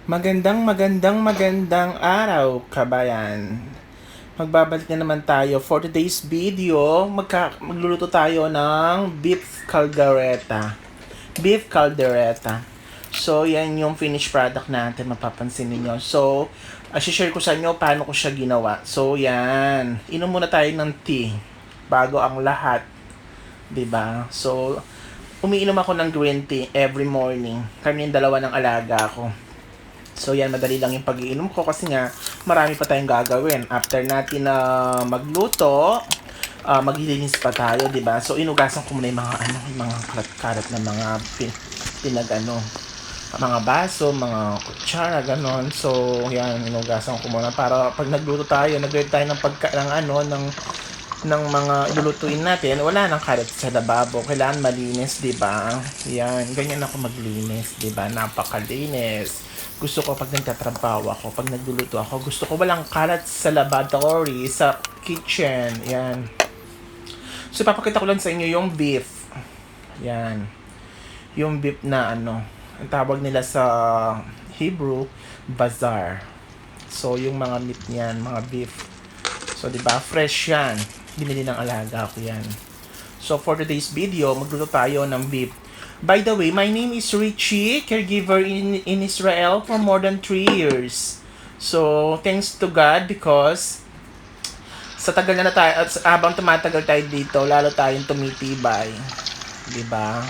Magandang araw, kabayan. Magbabalik na naman tayo for today's video. Magluluto tayo ng beef caldereta. Beef caldereta. So, yan yung finished product natin, mapapansin niyo. So, share ko sa inyo paano ko siya ginawa. So, yan. Inom muna tayo ng tea bago ang lahat. 'Di ba? So, umiinom ako ng green tea every morning. Kami yung dalawa ng alaga ko. So yan, madali lang yung pag-iinom ko kasi nga marami pa tayong gagawin. After natin na magluto, maglilinis pa tayo, 'di ba? So inugasan ko muna yung mga yung mga karat na mga mga baso, mga kutsara, ganon. So yan, inugasan ko muna para pag nagluto tayo, nag-ready tayo ng ng mga ilulutuin natin, wala nang kalat sa lababo. Kailangan malinis, 'di ba? Yan, ganyan ako maglinis, 'di ba? Napakalinis. Gusto ko pag nagtatrabaho ako, pag nagluluto ako, gusto ko walang kalat sa laboratory, sa kitchen. Yan. So, papakita ko lang sa inyo yung beef. Yan. Yung beef na ang tawag nila sa Hebrew, bazar. So, yung mga meat niyan, mga beef. So, 'di ba? Fresh 'yan. Binili ng alaga ko 'yan. So, for today's video, magluto tayo ng beef. By the way, my name is Richie, caregiver in Israel for more than 3 years. So, thanks to God because sa tagal na tayo, at habang tumatagal tayo dito, lalo tayong tumitibay. 'Di ba?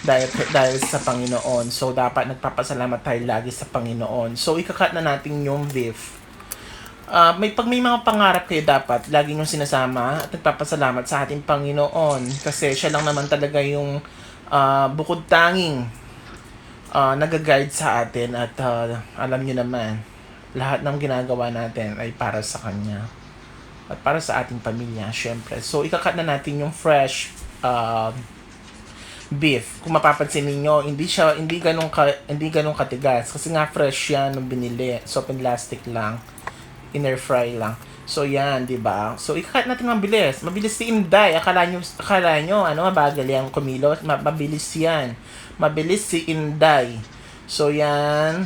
Dahil sa Panginoon. So, dapat nagpapasalamat tayo lagi sa Panginoon. So, ikakat na natin yung beef. Pag may mga pangarap kayo, dapat lagi nyo sinasama at nagpapasalamat sa ating Panginoon kasi siya lang naman talaga yung bukod tanging nag-guide sa atin at alam nyo naman, lahat ng ginagawa natin ay para sa Kanya at para sa ating pamilya, syempre. So, ikakat na natin yung fresh beef. Kung mapapansin niyo, hindi ganong katigas kasi nga fresh 'yan nung binili. So, plastic lang, inner fry lang. So yan, 'di ba? So i-cut natin ng bilis. Mabilis si Inday. Akala nyo mabagal yang kumilos. Mabilis 'yan. Mabilis si Inday. So yan,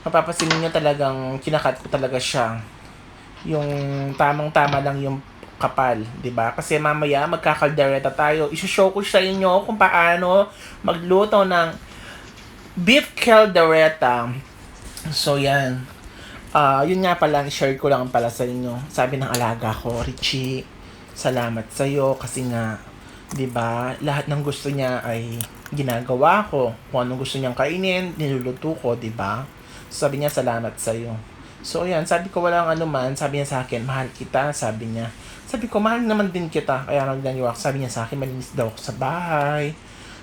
mapapansin niyo talagang kinakat ko talaga siya. Yung tamang-tama lang yung kapal, 'di ba? Kasi mamaya magkakaldereta tayo. I-show ko sa inyo kung paano magluto ng beef caldereta. So yan. Yun nga pala, share ko lang pala sa inyo. Sabi ng alaga ko, Richie, salamat sa iyo kasi nga, 'di ba? Lahat ng gusto niya ay ginagawa ko. Kung anong gusto niyang kainin, niluluto ko, 'di ba? Sabi niya, salamat sa iyo. So, ayan, sabi ko walang anuman, sabi niya sa akin, mahal kita, sabi niya. Sabi ko, mahal naman din kita, kaya nagdaniwak. Sabi niya sa akin, malinis daw ako sa bahay.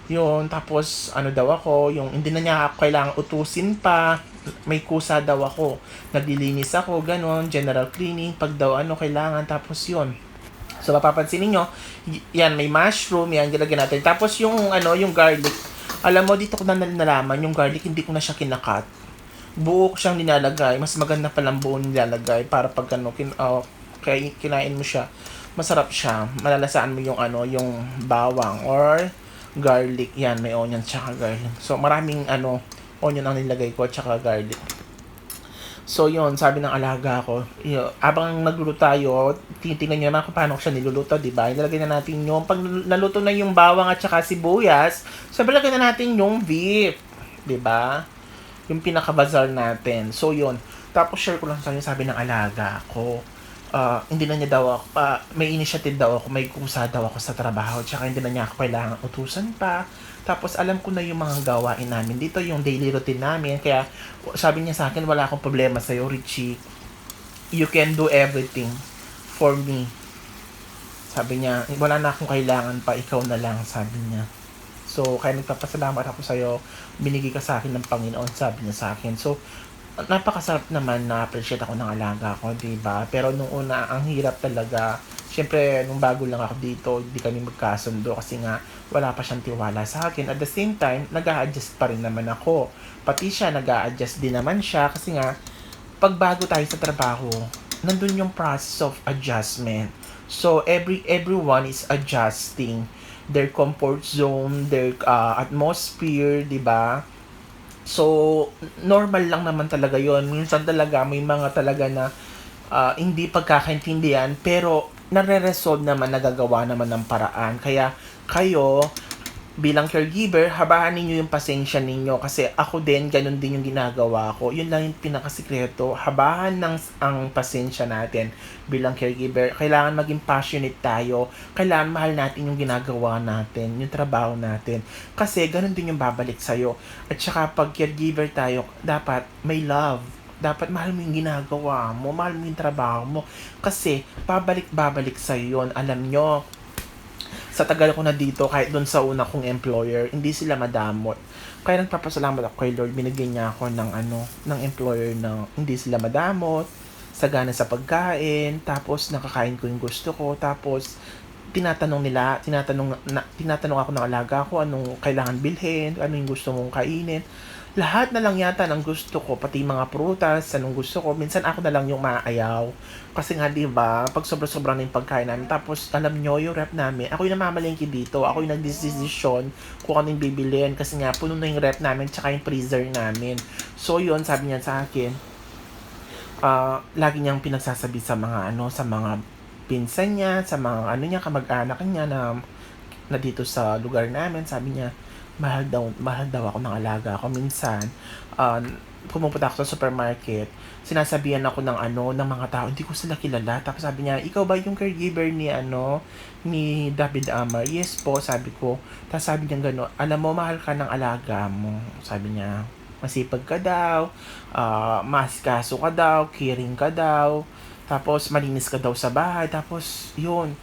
Yun, tapos ano daw ako, yung hindi na niya ako kailangang utusin pa, may kusa daw ako, naglilinis ako, ganon, general cleaning, pag daw kailangan, tapos yun. So, mapapansin niyo yan, may mushroom, yan, gilagyan natin. Tapos yung garlic, alam mo, dito ko na nalaman, yung garlic, hindi ko na siya kinakat. Buo ko siyang nilalagay, mas maganda palang buo nilalagay, para pag kinain mo siya, masarap siya, malalasaan mo yung yung bawang, or garlic, yan, may onion tsaka garlic. So, maraming onion ang nilagay ko tsaka garlic. So, yun, sabi ng alaga ko, abang nagluluto tayo, titingnan nyo naman kung paano siya niluluto, di ba? Ilalagay na natin yung, pag naluto na yung bawang at saka sibuyas, sabi lagay na natin yung beef, di ba? Yung pinaka-bazar natin. So, yun. Tapos, share ko lang sa inyo, sabi ng alaga ko, hindi na niya daw ako, may initiative daw ako, may kusa daw ako sa trabaho, tsaka hindi na niya ako kailangan utusan pa. Tapos alam ko na yung mga gawain namin. Dito yung daily routine namin. Kaya sabi niya sa akin, wala akong problema sa'yo, Richie. You can do everything for me. Sabi niya, wala na akong kailangan pa, ikaw na lang, sabi niya. So, kaya nagpapasalamat ako sa'yo, binigay ka sa akin ng Panginoon, sabi niya sa akin. So, napakasarap naman na appreciate ako ng alaga ko, di ba? Pero nung una, ang hirap talaga. Siyempre, nung bago lang ako dito, hindi kami magkasundo kasi nga wala pa siyang tiwala sa akin. At the same time, nag-a-adjust pa rin naman ako. Pati siya, nag-a-adjust din naman siya kasi nga, pag bago tayo sa trabaho, nandun yung process of adjustment. So, everyone is adjusting their comfort zone, their atmosphere, di ba? So, normal lang naman talaga yon. Minsan talaga may mga talaga na hindi pagkakaintindihan pero nare-resolve naman, nagagawa naman ng paraan. Kaya kayo bilang caregiver, habaan ninyo yung pasensya ninyo kasi ako din, ganun din yung ginagawa ko. Yun lang yung pinakasikreto. Habahan ng ang pasensya natin bilang caregiver. Kailangan maging passionate tayo. Kailangan mahal natin yung ginagawa natin, yung trabaho natin. Kasi ganun din yung babalik sa'yo. At saka pag caregiver tayo, dapat may love. Dapat mahal mo yung ginagawa mo, mahal mo yung trabaho mo. Kasi babalik-babalik sa'yo yun. Alam nyo, sa tagal ko na dito, kahit doon sa una kong employer, hindi sila madamot. Kaya nagpapasalamat ako kay Lord, binigyan niya ako ng ng employer na hindi sila madamot, sagana sa pagkain, tapos nakakain ko yung gusto ko, tapos tinatanong ako ng alaga ko anong kailangan bilhin, ano yung gusto mong kainin. Lahat na lang yata ng gusto ko, pati mga prutas, anong gusto ko. Minsan ako na lang yung maayaw. Kasi nga, di ba, pag sobra-sobra na yung pagkain namin, tapos alam nyo, yung rep namin, ako yung namamalengke dito, ako yung nagdesisyon kung anong bibilin. Kasi nga, puno na yung rep namin, tsaka yung freezer namin. So, yun, sabi niya sa akin, lagi niyang pinagsasabi sa mga sa mga pinsan niya, sa mga niya, kamag-anak niya na dito sa lugar namin, sabi niya, mahal daw ako ng alaga ko. Minsan, uh, pumupunta ako sa supermarket, sinasabihan ako ng mga tao, hindi ko sila kilala. Tapos sabi niya, ikaw ba yung caregiver ni David Amar? Yes po, sabi ko. Tapos sabi niya gano'n, alam mo, mahal ka ng alaga mo. Sabi niya, masipag ka daw, masikaso ka daw, caring ka daw, tapos malinis ka daw sa bahay, tapos yun,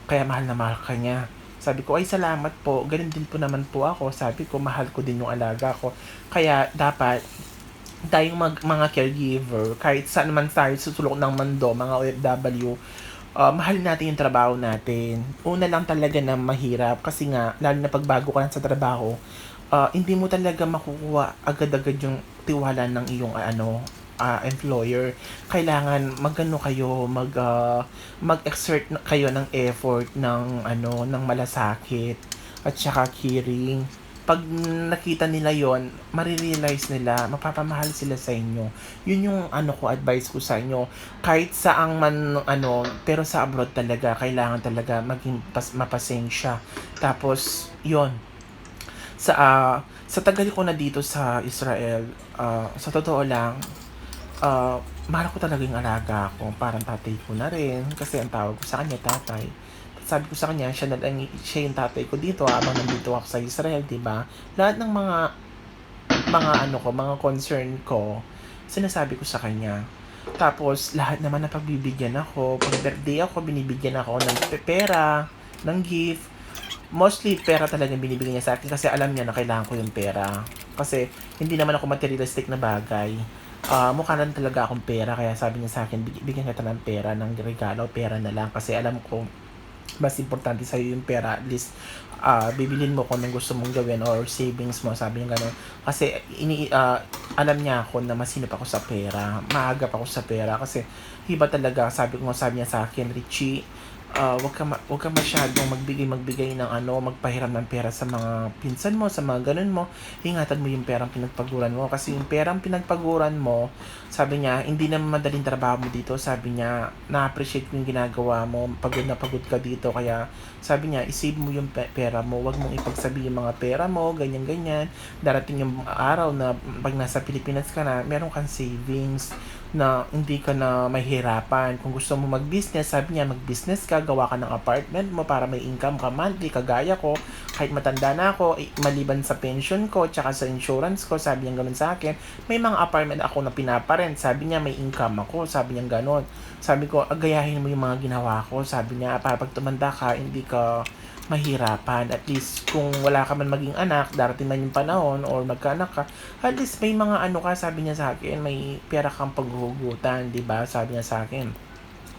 kaya mahal na mahal ka niya. Sabi ko, ay salamat po, ganun din po naman po ako. Sabi ko, mahal ko din yung alaga ko. Kaya dapat, tayong mga caregiver, kahit saan man tayo sa sulok ng mundo, mga OFW, mahal natin yung trabaho natin. Una lang talaga na mahirap kasi nga, lalo na pagbago ka lang sa trabaho, hindi mo talaga makukuha agad-agad yung tiwala ng iyong employer. Kailangan magano kayo, mag-exert kayo ng effort ng malasakit at saka caring. Pag nakita nila yon, marirealize nila, mapapamahal sila sa inyo. Yun yung ko, advice ko sa inyo. Kahit saang man pero sa abroad talaga, kailangan talaga maging mapasensya. Tapos, yon sa tagal ko na dito sa Israel, sa totoo lang, mahal ko talaga yung alaga ko. Parang tatay ko na rin. Kasi ang tawag ko sa kanya, tatay. Sabi ko sa kanya, siya yung tatay ko dito habang nandito ako sa Israel, di ba? Lahat ng mga concern ko, sinasabi ko sa kanya. Tapos, lahat naman na pagbibigyan ako. Pag birthday ako, binibigyan ako ng pera, ng gift. Mostly, pera talaga binibigyan niya sa akin kasi alam niya na kailangan ko yung pera. Kasi, hindi naman ako materialistic na bagay. Mukha lang talaga akong pera, kaya sabi niya sa akin, bigyan kita ng pera, ng regalo, pera na lang. Kasi alam ko, mas importante sa'yo yung pera. At least, bibilin mo kung anong gusto mong gawin or savings mo, sabi niya gano'n. Kasi, alam niya ako na masinop ako sa pera. Maagap ako sa pera. Kasi, iba talaga, sabi niya sa akin, Richie, wag ka masyadong magbigay ng magpahiram ng pera sa mga pinsan mo, sa mga ganun mo. Ingatan mo yung perang pinagpaguran mo. Kasi yung perang pinagpaguran mo, sabi niya, hindi naman madaling trabaho mo dito. Sabi niya, na-appreciate ko yung ginagawa mo. Pagod na pagod ka dito. Kaya, sabi niya, isave mo yung pera mo. Wag mong ipagsabi yung mga pera mo, ganyan-ganyan. Darating yung araw na pag nasa Pilipinas ka na, meron kang savings na hindi ka na mahirapan. Kung gusto mo mag-business, sabi niya, mag-business ka, gawa ka ng apartment mo para may income ka monthly, kagaya ko. Kahit matanda na ako, maliban sa pension ko, tsaka sa insurance ko, sabi niya ganun sa akin, may mga apartment ako na pinaparent. Sabi niya, may income ako. Sabi niya ganun. Sabi ko, agayahin mo yung mga ginawa ko. Sabi niya, para pag tumanda ka, hindi ka mahirapan. At least, kung wala ka man maging anak, darating man yung panahon, or magkaanak ka, at least may mga ka, sabi niya sa akin, may pera kang paghuhugutan, di ba? Sabi niya sa akin.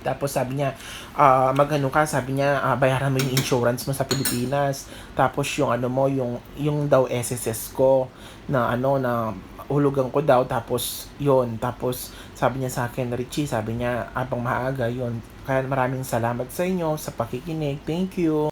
Tapos sabi niya, ka, sabi niya, bayaran mo yung insurance mo sa Pilipinas. Tapos yung yung daw SSS ko na na hulugan ko daw. Tapos yon, tapos sabi niya sa akin, Richie, sabi niya, abang maaga yon. Kaya maraming salamat sa inyo sa pakikinig. Thank you.